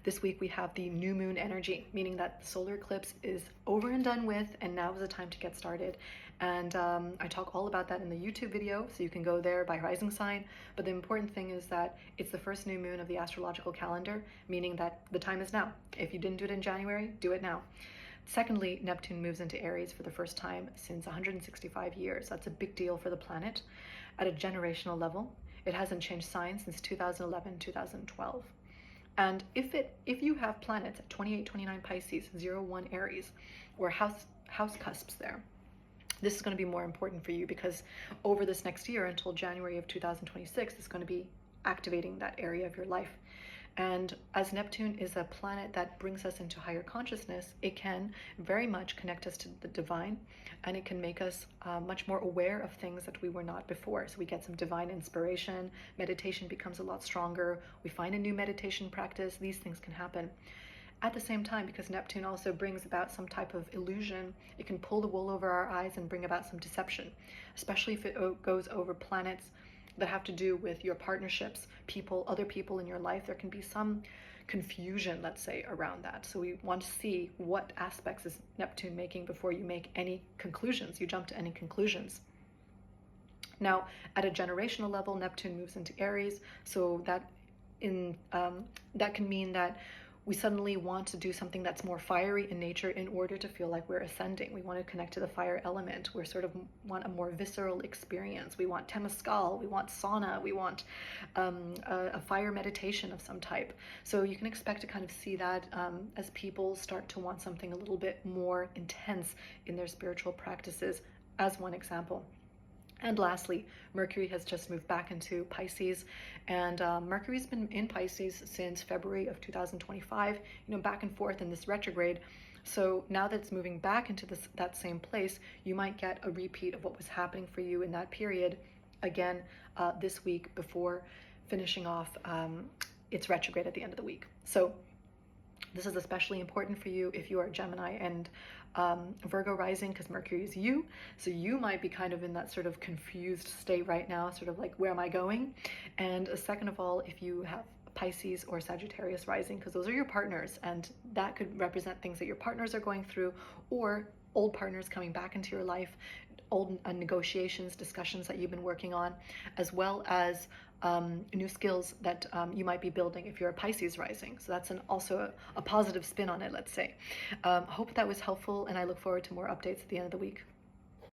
This week we have the new moon energy, meaning that the solar eclipse is over and done with, and now is the time to get started. And I talk all about that in the YouTube video, so you can go there by rising sign. But the important thing is that it's the first new moon of the astrological calendar, meaning that the time is now. If you didn't do it in January, do it now. Secondly, Neptune moves into Aries for the first time since 165 years. That's a big deal for the planet. At a generational level, it hasn't changed signs since 2011, 2012. And if you have planets at 28, 29 Pisces, 0, 1 Aries, or house cusps there, this is going to be more important for you, because over this next year until January of 2026, it's going to be activating that area of your life. And as Neptune is a planet that brings us into higher consciousness, it can very much connect us to the divine, and it can make us much more aware of things that we were not before. So we get some divine inspiration, meditation becomes a lot stronger, we find a new meditation practice, these things can happen. At the same time, because Neptune also brings about some type of illusion, it can pull the wool over our eyes and bring about some deception, especially if it goes over planets that have to do with your partnerships, people, other people in your life. There can be some confusion, let's say, around that. So we want to see what aspects is Neptune making before you make any conclusions, you jump to any conclusions. Now, at a generational level, Neptune moves into Aries, so that can mean that we suddenly want to do something that's more fiery in nature in order to feel like we're ascending. We want to connect to the fire element. We sort of want a more visceral experience. We want temescal, we want sauna, we want a fire meditation of some type. So you can expect to kind of see that as people start to want something a little bit more intense in their spiritual practices, as one example. And lastly, Mercury has just moved back into Pisces, and Mercury's been in Pisces since February of 2025, back and forth in this retrograde. So now that it's moving back into that same place, you might get a repeat of what was happening for you in that period again this week, before finishing off its retrograde at the end of the week. So this is especially important for you if you are Gemini and Virgo rising, because Mercury is you. So you might be kind of in that sort of confused state right now, sort of like, where am I going? And second of all, if you have Pisces or Sagittarius rising, because those are your partners, and that could represent things that your partners are going through, or old partners coming back into your life, old negotiations, discussions that you've been working on, as well as new skills that you might be building if you're a Pisces rising. So that's also a positive spin on it, let's say. Hope that was helpful, and I look forward to more updates at the end of the week.